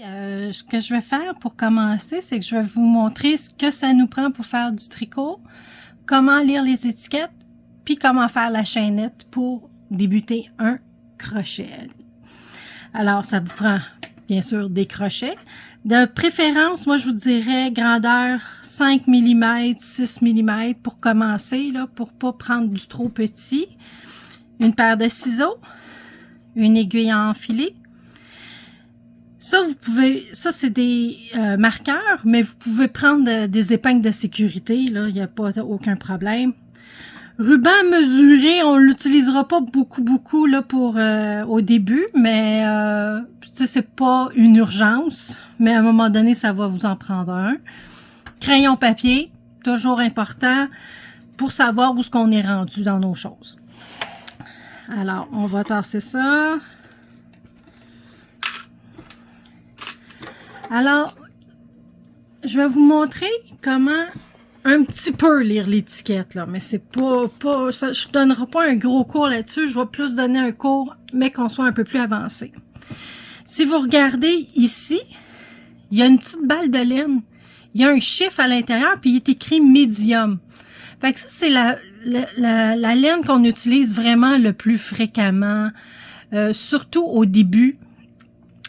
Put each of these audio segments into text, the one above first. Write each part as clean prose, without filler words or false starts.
Ce que je vais faire pour commencer, c'est que je vais vous montrer ce que ça nous prend pour faire du tricot, comment lire les étiquettes, puis comment faire la chaînette pour débuter un crochet. Alors, ça vous prend bien sûr des crochets. De préférence, moi je vous dirais grandeur 5 mm, 6 mm pour commencer, là, pour pas prendre du trop petit. Une paire de ciseaux, une aiguille à enfiler. Ça, vous pouvez, ça c'est des marqueurs, mais vous pouvez prendre des épingles de sécurité, là, il n'y a pas aucun problème. Ruban mesuré, on l'utilisera pas beaucoup là pour au début, mais c'est pas une urgence, mais à un moment donné, ça va vous en prendre un. Crayon papier, toujours important pour savoir où est-ce qu'on est rendu dans nos choses. Alors, on va tasser ça. Alors, je vais vous montrer comment un petit peu lire l'étiquette, là, mais c'est pas ça, je donnerai pas un gros cours là-dessus, je vais plus donner un cours, mais qu'on soit un peu plus avancé. Si vous regardez ici, il y a une petite balle de laine, il y a un chiffre à l'intérieur, puis il est écrit médium. Fait que ça, c'est la laine qu'on utilise vraiment le plus fréquemment, surtout au début.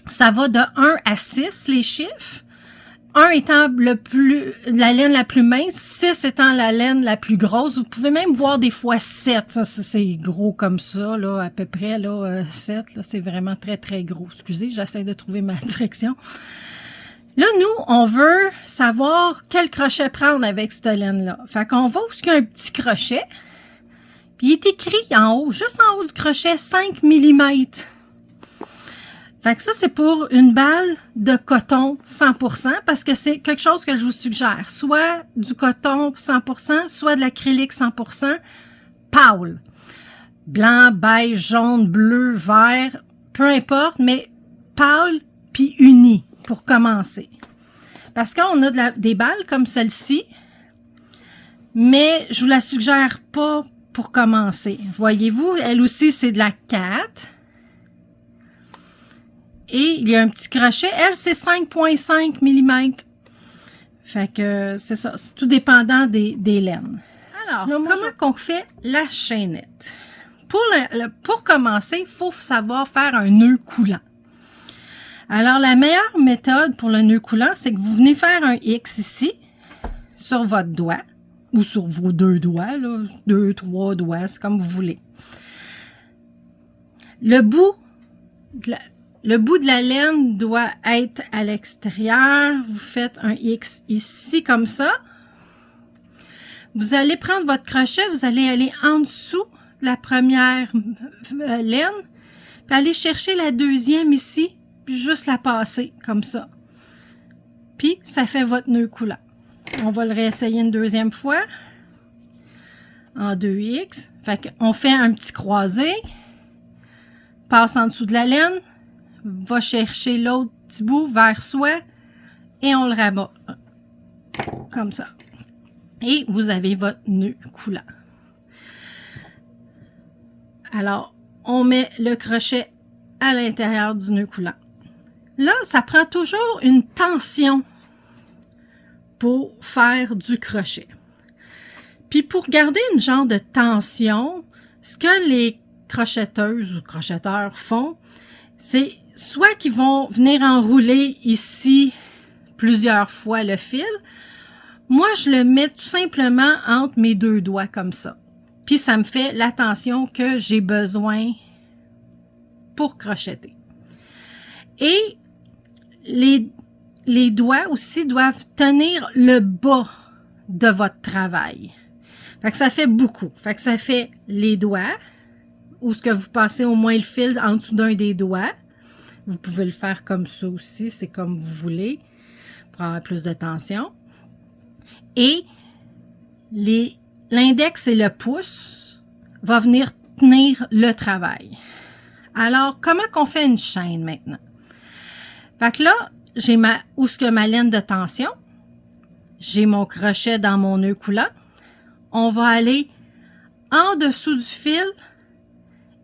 Ça va de 1 à 6, les chiffres. 1 étant la laine la plus mince, 6 étant la laine la plus grosse. Vous pouvez même voir des fois 7. Ça, c'est gros comme ça, là, à peu près, là, 7. Là, c'est vraiment très, très gros. Excusez, j'essaie de trouver ma direction. Là, nous, on veut savoir quel crochet prendre avec cette laine-là. Fait qu'on va où il y a un petit crochet. Puis il est écrit en haut, juste en haut du crochet, 5 mm. Fait que ça, c'est pour une balle de coton 100%, parce que c'est quelque chose que je vous suggère. Soit du coton 100%, soit de l'acrylique 100%, pâle. Blanc, beige, jaune, bleu, vert, peu importe, mais pâle puis uni pour commencer. Parce qu'on a des balles comme celle-ci, mais je vous la suggère pas pour commencer. Voyez-vous, elle aussi, c'est de la 4. Et il y a un petit crochet. Elle, c'est 5,5 mm. Fait que c'est ça. C'est tout dépendant des laines. Alors, comment qu'on fait la chaînette? Pour commencer, il faut savoir faire un nœud coulant. Alors, la meilleure méthode pour le nœud coulant, c'est que vous venez faire un X ici, sur votre doigt, ou sur vos 2 doigts, là, 2, 3 doigts, c'est comme vous voulez. Le bout de la laine doit être à l'extérieur. Vous faites un X ici comme ça. Vous allez prendre votre crochet, vous allez aller en dessous de la première laine, puis aller chercher la deuxième ici, puis juste la passer comme ça. Puis ça fait votre nœud coulant. On va le réessayer une deuxième fois. En 2X. Fait qu'on fait un petit croisé. Passe en dessous de la laine. Va chercher l'autre petit bout vers soi et on le rabat comme ça. Et vous avez votre nœud coulant. Alors, on met le crochet à l'intérieur du nœud coulant. Là, ça prend toujours une tension pour faire du crochet. Puis pour garder une genre de tension, ce que les crochetteuses ou crochetteurs font, c'est soit qu'ils vont venir enrouler ici plusieurs fois le fil. Moi, je le mets tout simplement entre mes 2 doigts comme ça. Puis ça me fait la tension que j'ai besoin pour crocheter. Et les doigts aussi doivent tenir le bas de votre travail. Fait que ça fait beaucoup. Fait que ça fait les doigts, où ce que vous passez au moins le fil en dessous d'un des doigts. Vous pouvez le faire comme ça aussi, c'est comme vous voulez, pour avoir plus de tension. Et l'index et le pouce vont venir tenir le travail. Alors, comment qu'on fait une chaîne maintenant? Fait que là, j'ai où est-ce que ma laine de tension? J'ai mon crochet dans mon nœud coulant. On va aller en dessous du fil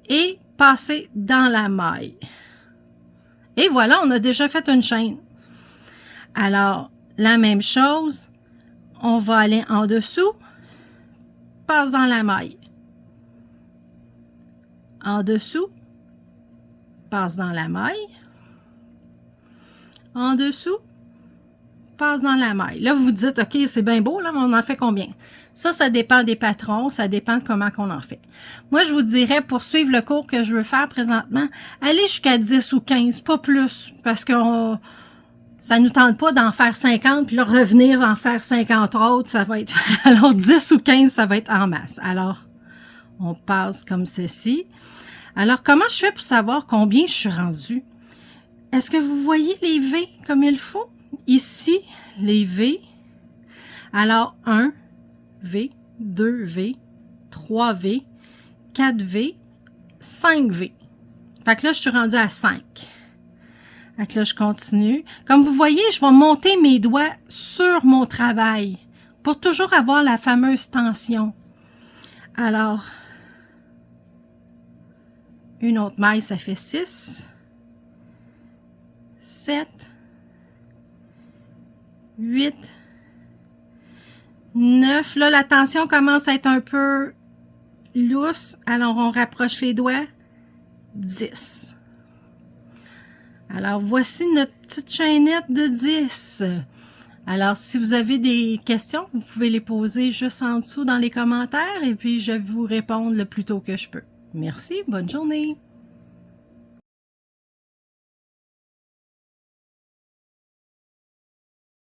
et passer dans la maille. Et voilà, on a déjà fait une chaîne. Alors, la même chose, on va aller en dessous, passe dans la maille. En dessous, passe dans la maille. En dessous, passe dans la maille. Là, vous vous dites, OK, c'est bien beau, là, mais on en fait combien? Ça dépend des patrons, ça dépend de comment qu'on en fait. Moi, je vous dirais, pour suivre le cours que je veux faire présentement, allez jusqu'à 10 ou 15, pas plus, parce que ça nous tente pas d'en faire 50, puis là, revenir en faire 50 autres, ça va être... Alors, 10 ou 15, ça va être en masse. Alors, on passe comme ceci. Alors, comment je fais pour savoir combien je suis rendue? Est-ce que vous voyez les V comme il faut? Ici, les V. Alors, 1 V, 2 V, 3 V, 4 V, 5 V. Fait que là, je suis rendue à 5. Fait que là, je continue. Comme vous voyez, je vais monter mes doigts sur mon travail pour toujours avoir la fameuse tension. Alors, une autre maille, ça fait 6, 7, 8, 9. Là, la tension commence à être un peu lousse. Alors, on rapproche les doigts. 10. Alors, voici notre petite chaînette de 10. Alors, si vous avez des questions, vous pouvez les poser juste en dessous dans les commentaires et puis je vais vous répondre le plus tôt que je peux. Merci, bonne journée.